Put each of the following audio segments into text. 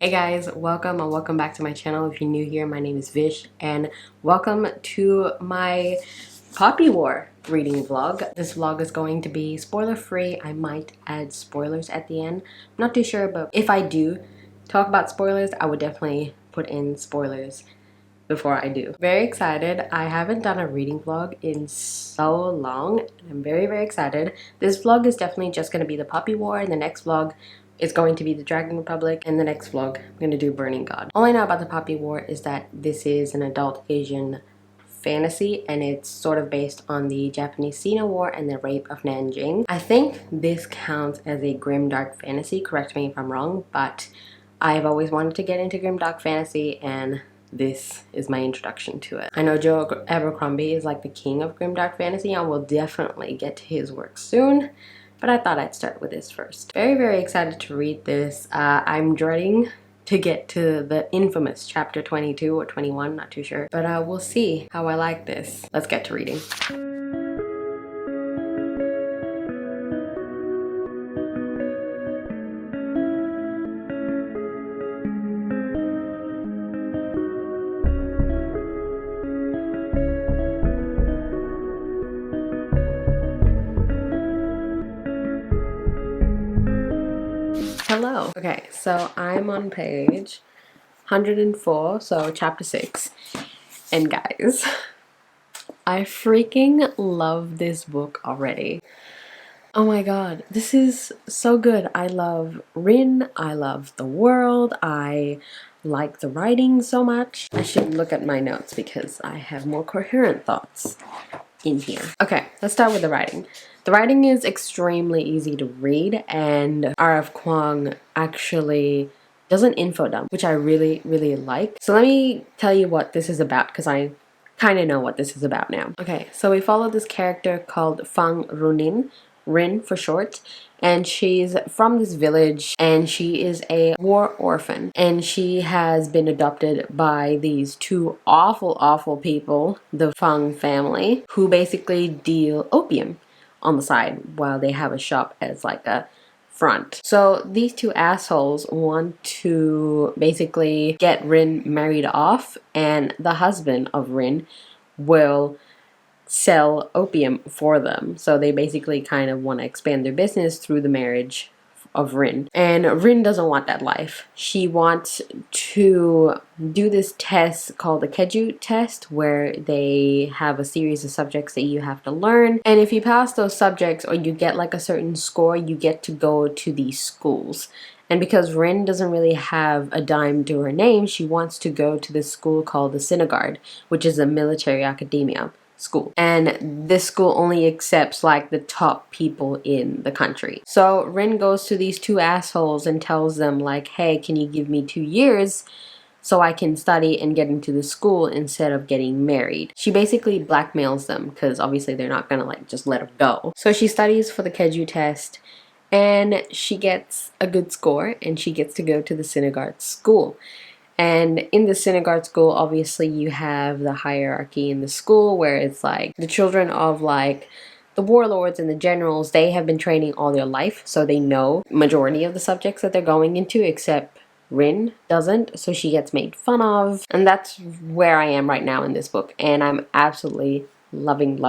Hey guys, welcome and welcome back to my channel. If you're new here, my name is Vish and welcome to my Poppy War reading vlog. This vlog is going to be spoiler free. I might add spoilers at the end. I'm not too sure, but if I do talk about spoilers, I would definitely put in spoilers before I do. Very excited. I haven't done a reading vlog in so long. I'm very excited. This vlog is definitely just going to be the Poppy War, and the next vlog is going to be the Dragon Republic, and the next vlog I'm going to do Burning God. All I know about the Poppy War is that this is an adult Asian fantasy, and it's sort of based on the Japanese Sino War and the rape of Nanjing. I think this counts as a grimdark fantasy, correct me if I'm wrong, but I've always wanted to get into grimdark fantasy, and this is my introduction to it. I know Joe Abercrombie is like the king of grimdark fantasy, and we'll definitely get to his work soon, but I thought I'd start with this first. Very excited to read this. I'm dreading to get to the infamous chapter 22 or 21, not too sure, but we'll see how I like this. Let's get to reading. Hello. Okay, so I'm on page 104, so chapter 6. And guys, I freaking love this book already. Oh my god, this is so good. I love Rin, I love the world, I like the writing so much. I should look at my notes because I have more coherent thoughts in here. Okay, let's start with the writing. The writing is extremely easy to read, and R.F. Kuang actually does an info dump, which I really like. So let me tell you what this is about, because I kind of know what this is about now. Okay, so we follow this character called Fang Runin, Rin for short, and she's from this village, and she is a war orphan, and she has been adopted by these two awful people, the Fang family, who basically deal opium on the side while they have a shop as like a front. So these two assholes want to basically get Rin married off, and the husband of Rin will sell opium for them. So they basically kind of want to expand their business through the marriage of Rin. And Rin doesn't want that life. She wants to do this test called the Keju test, where they have a series of subjects that you have to learn. And if you pass those subjects, or you get like a certain score, you get to go to these schools. And because Rin doesn't really have a dime to her name, she wants to go to this school called the Synagogue, which is a military academia school, and this school only accepts like the top people in the country. So Rin goes to these two assholes and tells them like, hey, can you give me 2 years so I can study and get into the school instead of getting married? She basically blackmails them, because obviously they're not gonna like just let her go. So she studies for the Keju test, and she gets a good score, and she gets to go to the Synagogue school. And in the Synagogue school, obviously you have the hierarchy in the school, where it's like the children of like the warlords and the generals, they have been training all their life, so they know majority of the subjects that they're going into, except Rin doesn't, so she gets made fun of. And that's where I am right now in this book, and I'm absolutely loving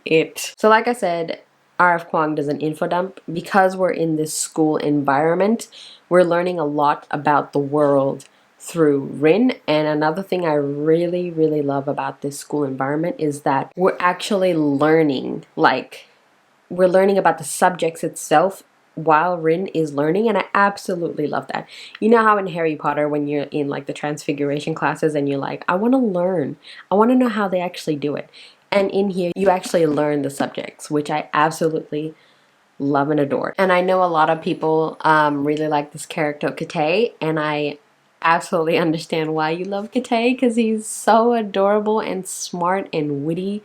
it. So like I said, R.F. Kuang does an info dump. Because we're in this school environment, we're learning a lot about the world through Rin. And another thing I really love about this school environment is that we're actually learning, like, we're learning about the subjects itself while Rin is learning, and I absolutely love that. You know how in Harry Potter, when you're in like the transfiguration classes and you're like, I want to learn, I want to know how they actually do it. And in here, you actually learn the subjects, which I absolutely love and adore. And I know a lot of people really like this character, Kate, and I absolutely understand why you love Kate, because he's so adorable and smart and witty.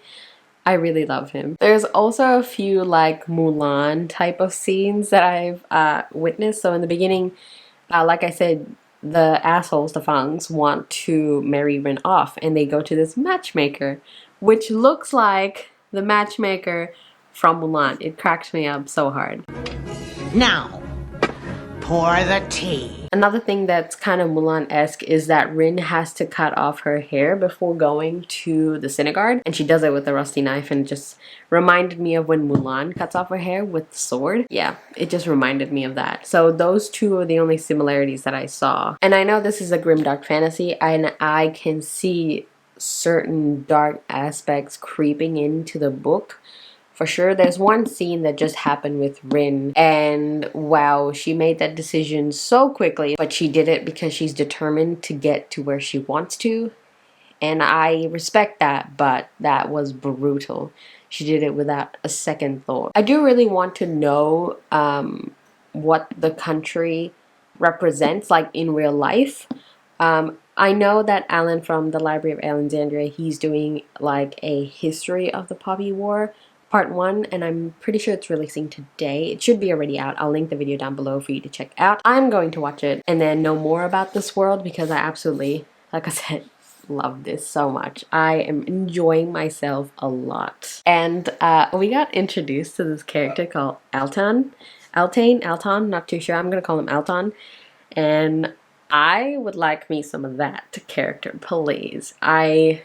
I really love him. There's also a few like Mulan type of scenes that I've witnessed. So in the beginning, like I said, the assholes, the Fangs, want to marry Rin off, and they go to this matchmaker, which looks like the matchmaker from Mulan. It cracks me up so hard. Now, pour the tea. Another thing that's kind of Mulan-esque is that Rin has to cut off her hair before going to the synagogue, and she does it with a rusty knife, and it just reminded me of when Mulan cuts off her hair with the sword. Yeah, it just reminded me of that. So those two are the only similarities that I saw. And I know this is a grimdark fantasy, and I can see certain dark aspects creeping into the book. For sure, there's one scene that just happened with Rin, and wow, she made that decision so quickly, but she did it because she's determined to get to where she wants to, and I respect that, but that was brutal. She did it without a second thought. I do really want to know what the country represents, like in real life. I know that Alan from the Library of Allenxandria, he's doing like a history of the Poppy War, Part 1, and I'm pretty sure it's releasing today. It should be already out. I'll link the video down below for you to check out. I'm going to watch it and then know more about this world because I absolutely, like I said, love this so much. I am enjoying myself a lot. And we got introduced to this character called Altan, not too sure. I'm gonna call him Altan. And I would like me some of that character, please. I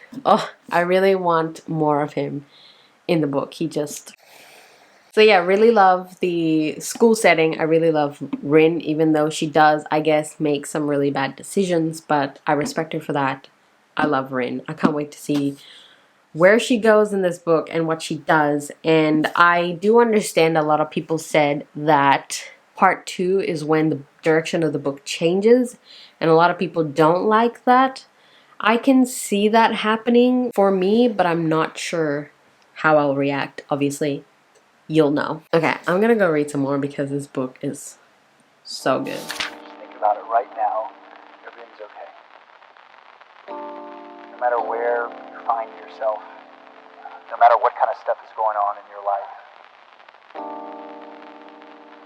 really want more of him in the book. So yeah, really love the school setting. I really love Rin, even though she does, I guess, make some really bad decisions, but I respect her for that. I love Rin. I can't wait to see where she goes in this book and what she does. And I do understand a lot of people said that Part 2 is when the direction of the book changes, and a lot of people don't like that. I can see that happening for me, but I'm not sure how I'll react. Obviously, you'll know. Okay, I'm gonna go read some more because this book is so good. Think about it right now. Everything's okay. No matter where you find yourself, no matter what kind of stuff is going on in your life,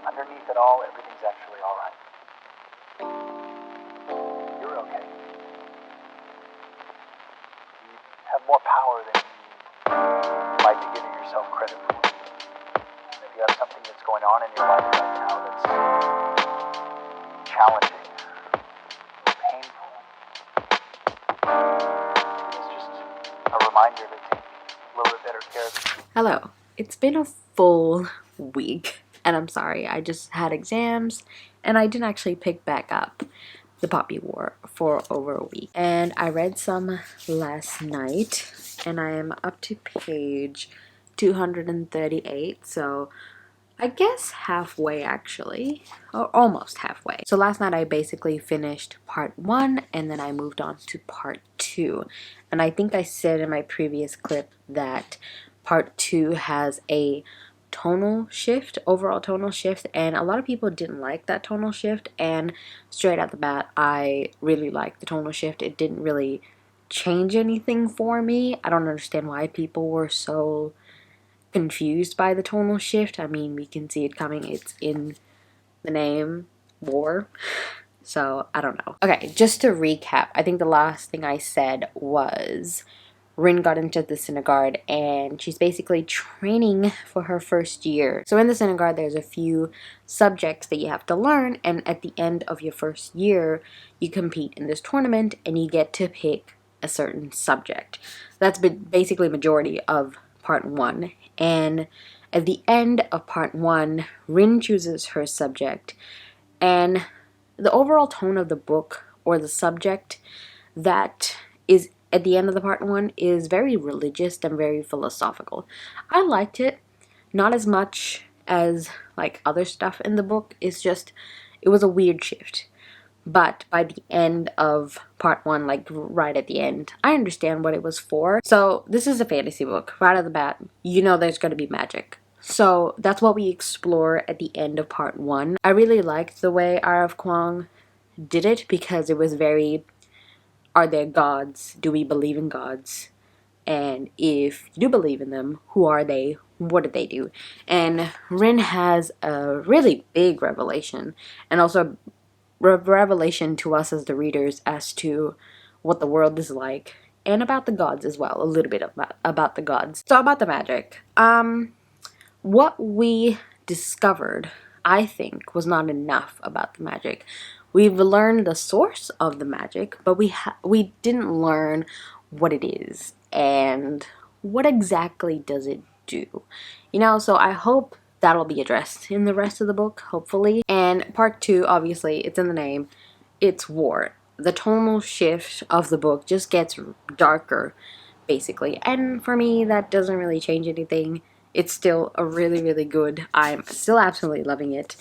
underneath it all, everything's actually all right. You're okay. You have more power than you might be giving yourself credit for. And if you have something that's going on in your life right now that's challenging, painful, it's just a reminder to take a little bit better care of it. Hello. It's been a full week, and I'm sorry, I just had exams, and I didn't actually pick back up the Poppy War for over a week. And I read some last night, and I am up to page 238, so I guess halfway actually, or almost halfway. So last night I basically finished part 1, and then I moved on to part 2. And I think I said in my previous clip that part 2 has a tonal shift, overall tonal shift, and a lot of people didn't like that tonal shift, and straight out the bat I really liked the tonal shift. It didn't really change anything for me. I don't understand why people were so confused by the tonal shift. I mean, we can see it coming. It's in the name, war. So, I don't know. Okay, just to recap, I think the last thing I said was Rin got into the synagogue, and she's basically training for her first year. So in the synagogue, there's a few subjects that you have to learn, and at the end of your first year, you compete in this tournament, and you get to pick a certain subject. That's basically majority of part 1. And at the end of part 1, Rin chooses her subject, and the overall tone of the book, or the subject that is at the end of the part 1, is very religious and very philosophical. I liked it, not as much as like other stuff in the book. It's just, it was a weird shift. But by the end of part 1, like right at the end, I understand what it was for. So this is a fantasy book. Right out of the bat, you know there's going to be magic. So that's what we explore at the end of part 1. I really liked the way R.F. Kuang did it because it was very, are there gods? Do we believe in gods? And if you do believe in them, who are they? What did they do? And Rin has a really big revelation, and also revelation to us as the readers as to what the world is like, and about the gods as well, a little bit about the gods. So about the magic, what we discovered I think, was not enough about the magic. We've learned the source of the magic, but we didn't learn what it is and what exactly does it do. You know, so I hope that'll be addressed in the rest of the book, hopefully. And part 2, obviously, it's in the name. It's war. The tonal shift of the book just gets darker, basically. And for me, that doesn't really change anything. It's still a really, really good. I'm still absolutely loving it.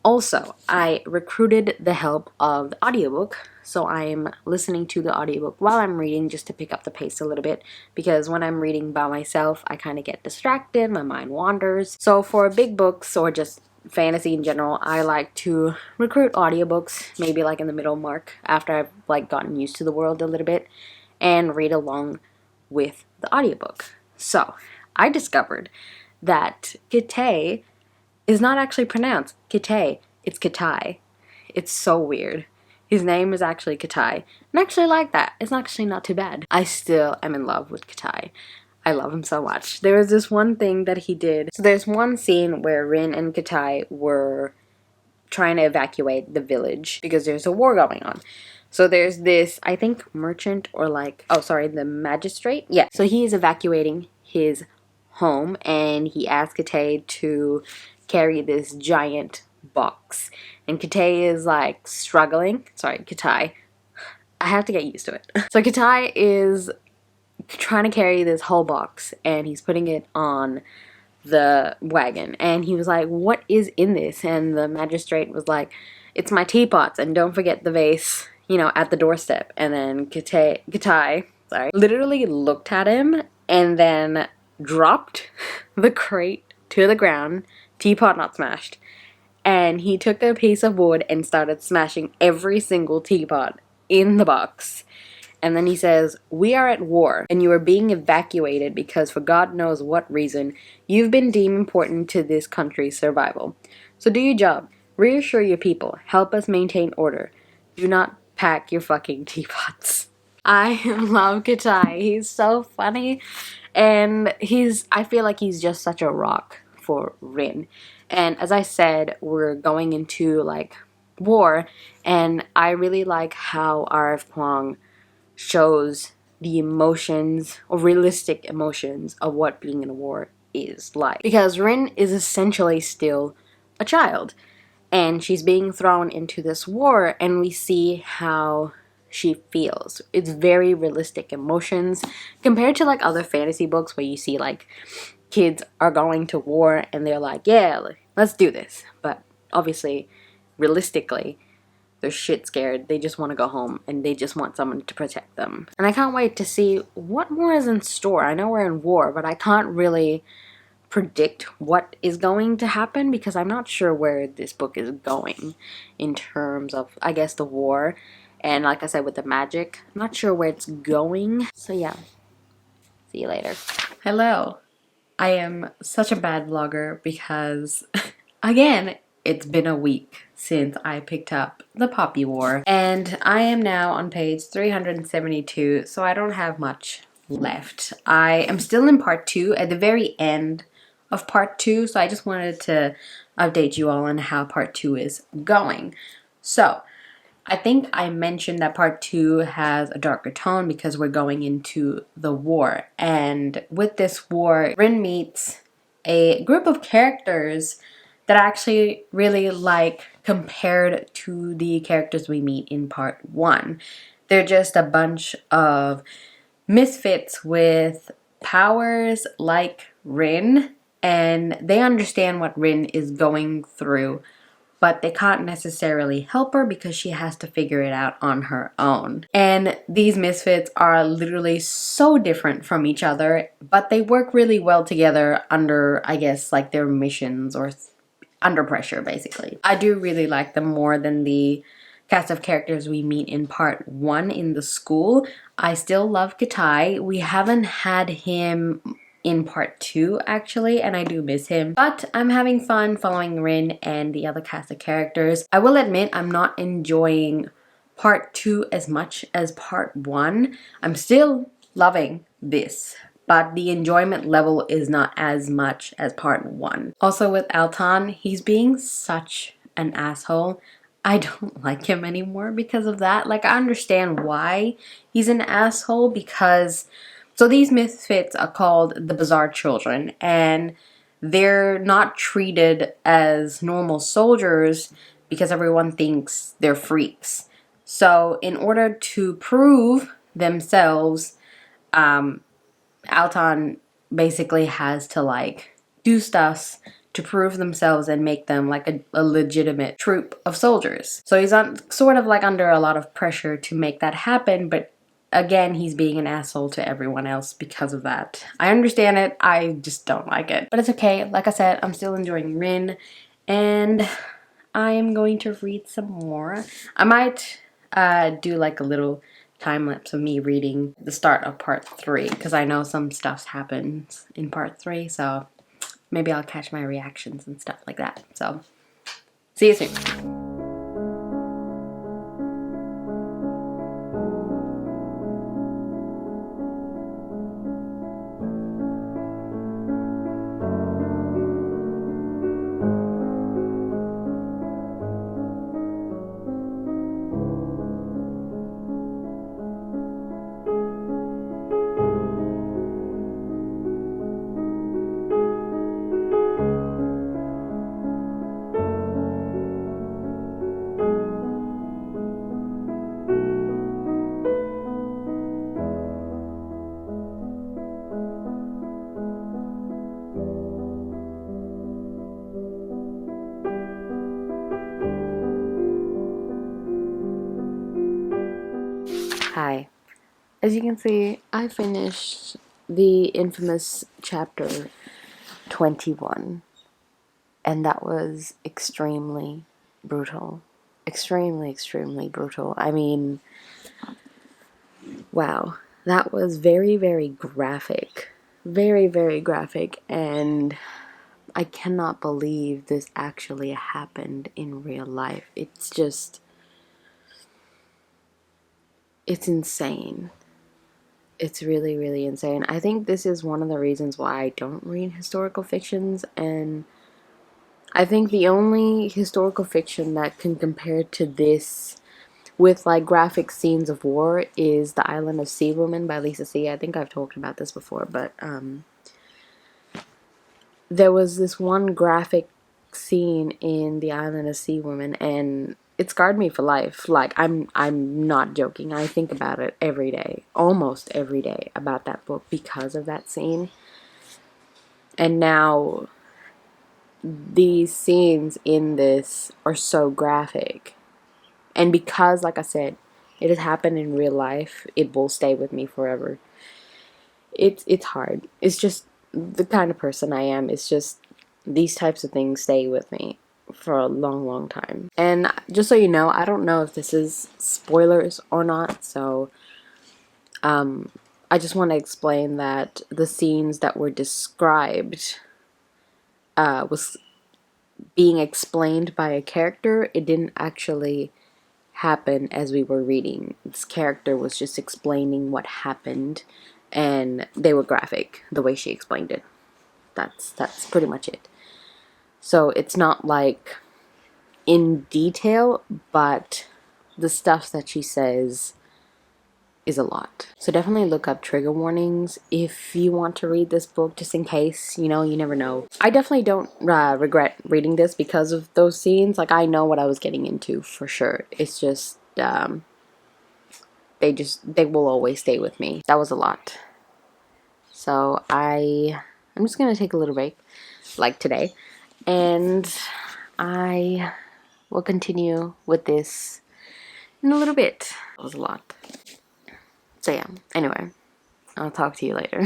Also, I recruited the help of the audiobook, so I'm listening to the audiobook while I'm reading just to pick up the pace a little bit, because when I'm reading by myself, I kind of get distracted, my mind wanders. So for big books or just fantasy in general, I like to recruit audiobooks, maybe like in the middle mark, after I've like gotten used to the world a little bit, and read along with the audiobook. So I discovered that Kitay is not actually pronounced Kitay, it's Kitai. It's so weird. His name is actually Kitai. And I actually like that. It's actually not too bad. I still am in love with Kitai. I love him so much. There was this one thing that he did. So there's one scene where Rin and Kitai were trying to evacuate the village because there's a war going on. So there's this, I think, merchant or like, oh sorry, the magistrate? Yeah. So he is evacuating his home and he asks Kitai to carry this giant box. And Kitai is like struggling. Sorry, Kitai. I have to get used to it. So Kitai is trying to carry this whole box and he's putting it on the wagon. And he was like, what is in this? And the magistrate was like, it's my teapots and don't forget the vase, you know, at the doorstep. And then Kitai, sorry, literally looked at him and then dropped the crate to the ground, teapot not smashed, and he took a piece of wood and started smashing every single teapot in the box. And then he says, we are at war and you are being evacuated because for God knows what reason you've been deemed important to this country's survival. So do your job, reassure your people, help us maintain order. Do not pack your fucking teapots. I love Kitai. He's so funny. And I feel like he's just such a rock for Rin. And as I said, we're going into like war, and I really like how R.F. Kuang shows the emotions or realistic emotions of what being in a war is like. Because Rin is essentially still a child, and she's being thrown into this war, and we see how she feels. It's very realistic emotions compared to like other fantasy books where you see like kids are going to war and they're like, yeah, let's do this. But obviously, realistically, they're shit scared. They just want to go home and they just want someone to protect them. And I can't wait to see what more is in store. I know we're in war, but I can't really predict what is going to happen because I'm not sure where this book is going in terms of, I guess, the war. And like I said, with the magic, I'm not sure where it's going. So yeah, see you later. Hello. I am such a bad vlogger because, again, it's been a week since I picked up The Poppy War. And I am now on page 372, so I don't have much left. I am still in part 2, at the very end of part 2, so I just wanted to update you all on how part 2 is going. So, I think I mentioned that part 2 has a darker tone because we're going into the war. And with this war, Rin meets a group of characters that I actually really like compared to the characters we meet in part 1. They're just a bunch of misfits with powers like Rin, and they understand what Rin is going through, but they can't necessarily help her because she has to figure it out on her own. And these misfits are literally so different from each other, but they work really well together under, I guess, like their missions or under pressure, basically. I do really like them more than the cast of characters we meet in part 1 in the school. I still love Kitai. We haven't had him in part 2 actually, and I do miss him. But I'm having fun following Rin and the other cast of characters. I will admit I'm not enjoying part 2 as much as part 1. I'm still loving this but the enjoyment level is not as much as part 1. Also with Altan, he's being such an asshole. I don't like him anymore because of that. Like, I understand why he's an asshole, because so these misfits are called the Bizarre Children, and they're not treated as normal soldiers because everyone thinks they're freaks. So in order to prove themselves, Altan basically has to like do stuff to prove themselves and make them like a legitimate troop of soldiers. So he's sort of like under a lot of pressure to make that happen, but again, he's being an asshole to everyone else because of that. I understand it, I just don't like it. But it's okay, like I said, I'm still enjoying Rin, and I am going to read some more. I might do like a little time lapse of me reading the start of part 3, because I know some stuff happens in part 3, so maybe I'll catch my reactions and stuff like that. So, see you soon. Hi. As you can see, I finished the infamous chapter 21, and that was extremely brutal. Extremely brutal. I mean, wow. That was very, very graphic. Very, very graphic, and I cannot believe this actually happened in real life. It's just, it's insane. It's really, really insane. I think this is one of the reasons why I don't read historical fictions, and I think the only historical fiction that can compare to this with like graphic scenes of war is The Island of Sea Woman by Lisa C. I think I've talked about this before, but there was this one graphic scene in The Island of Sea Woman, and it scarred me for life. Like, I'm not joking. I think about it every day, almost every day, about that book because of that scene. And now these scenes in this are so graphic, and because, like I said, it has happened in real life, it will stay with me forever. It's hard. It's just the kind of person I am. It's just these types of things stay with me for a long time. And just so you know, I don't know if this is spoilers or not, so I just want to explain that the scenes that were described was being explained by a character. It didn't actually happen as we were reading. This character was just explaining what happened, and they were graphic the way she explained it. That's pretty much it. So it's not like in detail, but the stuff that she says is a lot. So definitely look up trigger warnings if you want to read this book, just in case, you know, you never know. I definitely don't regret reading this because of those scenes. Like, I know what I was getting into for sure. It's just they will always stay with me. That was a lot. So I'm just gonna take a little break, like today, and I will continue with this in a little bit. That was a lot. So yeah, anyway, I'll talk to you later.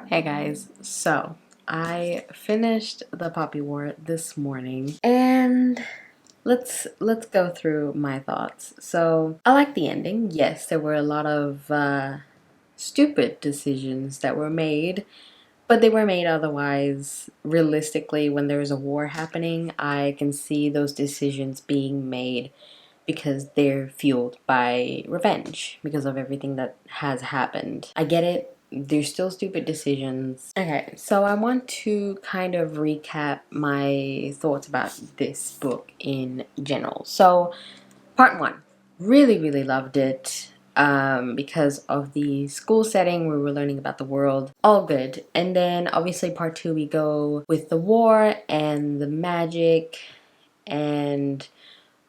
Hey guys, so I finished The Poppy War this morning, and let's go through my thoughts. So I like the ending. Yes, there were a lot of stupid decisions that were made, but they were made otherwise. Realistically, when there's a war happening, I can see those decisions being made because they're fueled by revenge because of everything that has happened. I get it. they're still stupid decisions. Okay, so I want to kind of recap my thoughts about this book in general. So, part 1, really loved it. Because of the school setting where we're learning about the world, all good. And then obviously part 2 we go with the war and the magic, and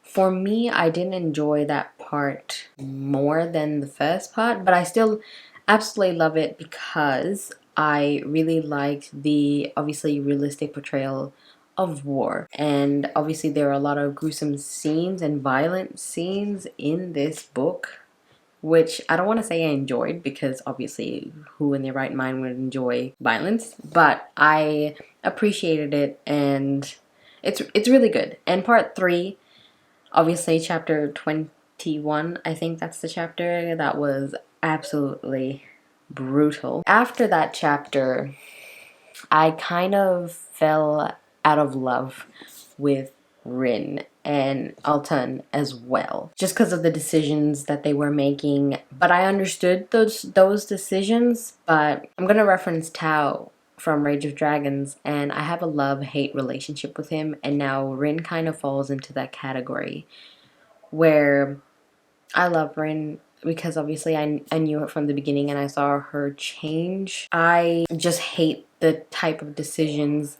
for me I didn't enjoy that part more than the first part, but I still absolutely love it because I really liked the obviously realistic portrayal of war. And obviously there are a lot of gruesome scenes and violent scenes in this book, which I don't want to say I enjoyed because obviously who in their right mind would enjoy violence, but I appreciated it, and it's really good. And part 3, obviously chapter 21, I think that's the chapter, that was absolutely brutal. After that chapter, I kind of fell out of love with Rin and Alton as well, just because of the decisions that they were making. But I understood those decisions. But I'm gonna reference Tao from Rage of Dragons, and I have a love-hate relationship with him, and now Rin kind of falls into that category where I love Rin because obviously I knew it from the beginning and I saw her change. I just hate the type of decisions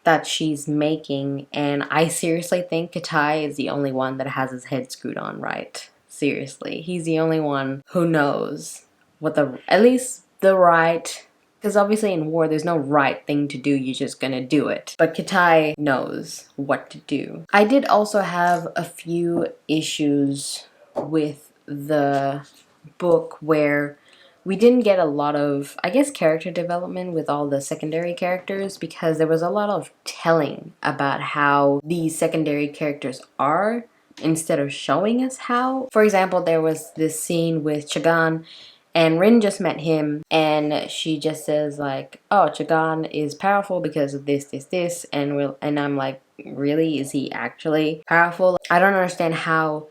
that she's making, and I seriously think Katai is the only one that has his head screwed on right. Seriously, he's the only one who knows what at least the right, because obviously in war there's no right thing to do, you're just gonna do it. But Katai knows what to do. I did also have a few issues with the book where we didn't get a lot of, I guess, character development with all the secondary characters, because there was a lot of telling about how these secondary characters are instead of showing us how. For example, there was this scene with Chagan, and Rin just met him, and she just says like, oh, Chagan is powerful because of this, and I'm like, really? Is he actually powerful? I don't understand how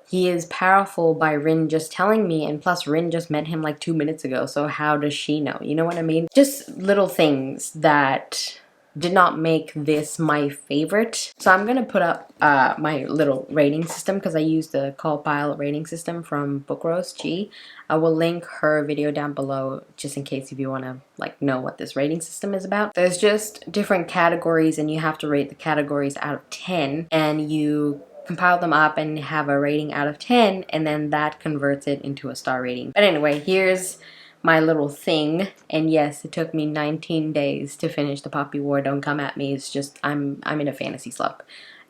he is powerful by Rin just telling me, and plus Rin just met him like 2 minutes ago, so how does she know? You know what I mean? Just little things that did not make this my favorite. So I'm gonna put up my little rating system, because I use the Callpile rating system from Book Roast G. I will link her video down below just in case if you want to like know what this rating system is about. There's just different categories, and you have to rate the categories out of 10, and you compile them up and have a rating out of 10, and then that converts it into a star rating. But anyway, here's my little thing, and yes, it took me 19 days to finish The Poppy War. Don't come at me, it's just I'm in a fantasy slump.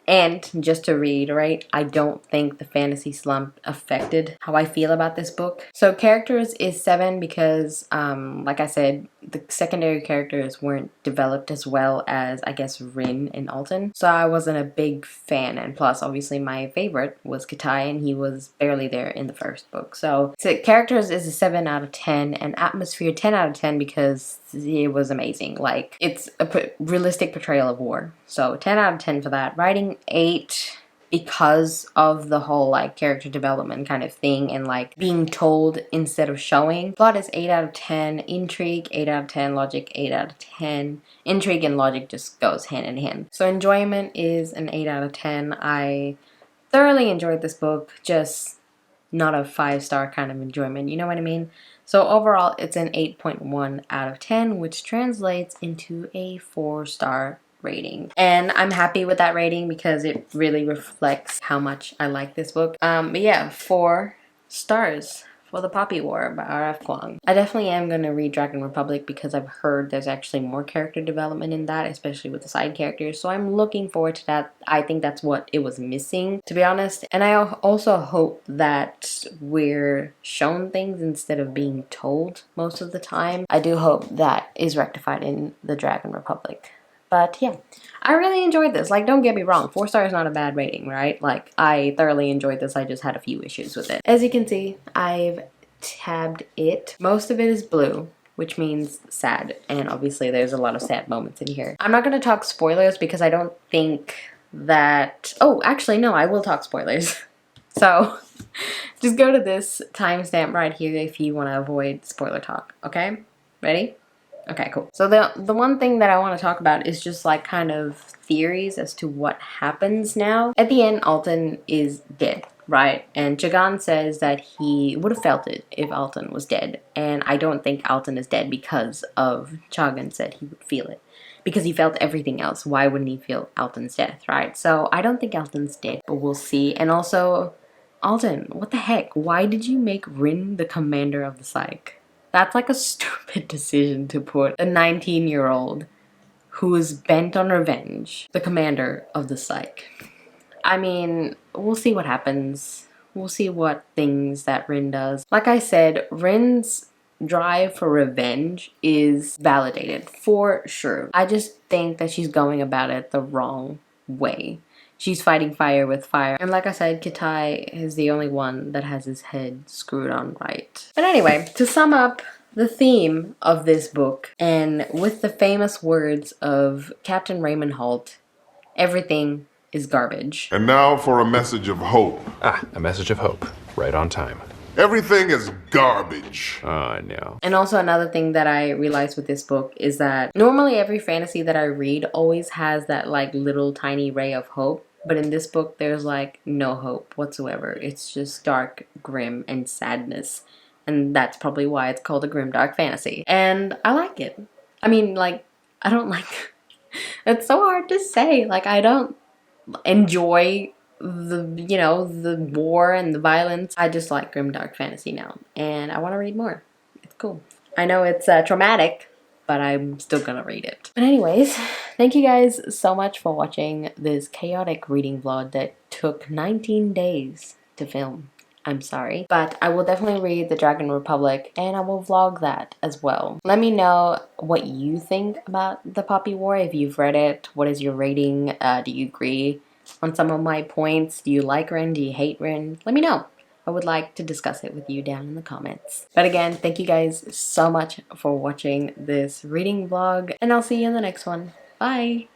And just to reiterate, I don't think the fantasy slump affected how I feel about this book. So characters is 7 because, like I said, the secondary characters weren't developed as well as, I guess, Rin and Alton. So I wasn't a big fan, and plus, obviously, my favorite was Katai, and he was barely there in the first book. So characters is a 7 out of 10, and atmosphere 10 out of 10 because it was amazing. Like, it's a realistic portrayal of war. So 10 out of 10 for that. Writing 8 because of the whole like character development kind of thing and like being told instead of showing. Plot is 8 out of 10. Intrigue 8 out of 10. Logic 8 out of 10. Intrigue and logic just goes hand in hand. So enjoyment is an 8 out of 10. I thoroughly enjoyed this book, just not a 5-star kind of enjoyment, you know what I mean? So overall it's an 8.1 out of 10, which translates into a 4-star rating. And I'm happy with that rating because it really reflects how much I like this book. But yeah, 4 stars for The Poppy War by R.F. Kuang. I definitely am going to read Dragon Republic because I've heard there's actually more character development in that, especially with the side characters. So I'm looking forward to that. I think that's what it was missing, to be honest. And I also hope that we're shown things instead of being told most of the time. I do hope that is rectified in the Dragon Republic. But yeah, I really enjoyed this. Like, don't get me wrong, 4 stars is not a bad rating, right? Like, I thoroughly enjoyed this. I just had a few issues with it. As you can see, I've tabbed it. Most of it is blue, which means sad. And obviously there's a lot of sad moments in here. I'm not going to talk spoilers because I don't think that... Oh, actually, no, I will talk spoilers. So Just go to this timestamp right here if you want to avoid spoiler talk, okay? Ready? Okay, cool. So the one thing that I want to talk about is just like kind of theories as to what happens now. At the end, Alton is dead, right? And Chagan says that he would have felt it if Alton was dead. And I don't think Alton is dead because of Chagan said he would feel it. Because he felt everything else. Why wouldn't he feel Alton's death, right? So I don't think Alton's dead, but we'll see. And also, Alton, what the heck? Why did you make Rin the commander of the psych? That's like a stupid decision to put a 19-year-old who is bent on revenge, the commander of the psych. I mean, we'll see what happens. We'll see what things that Rin does. Like I said, Rin's drive for revenge is validated, for sure. I just think that she's going about it the wrong way. She's fighting fire with fire. And like I said, Kitai is the only one that has his head screwed on right. But anyway, to sum up the theme of this book, and with the famous words of Captain Raymond Holt, everything is garbage. And now for a message of hope. Ah, a message of hope. Right on time. Everything is garbage. Oh, no. And also another thing that I realized with this book is that normally every fantasy that I read always has that like little tiny ray of hope. But in this book, there's like no hope whatsoever. It's just dark, grim, and sadness. And that's probably why it's called a grim dark fantasy. And I like it. I mean, like, I don't like... It's so hard to say. Like, I don't enjoy the, you know, the war and the violence. I just like grim dark fantasy now. And I want to read more. It's cool. I know it's traumatic, but I'm still gonna read it. But anyways, thank you guys so much for watching this chaotic reading vlog that took 19 days to film. I'm sorry, but I will definitely read The Dragon Republic and I will vlog that as well. Let me know what you think about the Poppy War. If you've read it, what is your rating? Do you agree on some of my points? Do you like Rin? Do you hate Rin? Let me know. I would like to discuss it with you down in the comments. But again, thank you guys so much for watching this reading vlog, and I'll see you in the next one. Bye!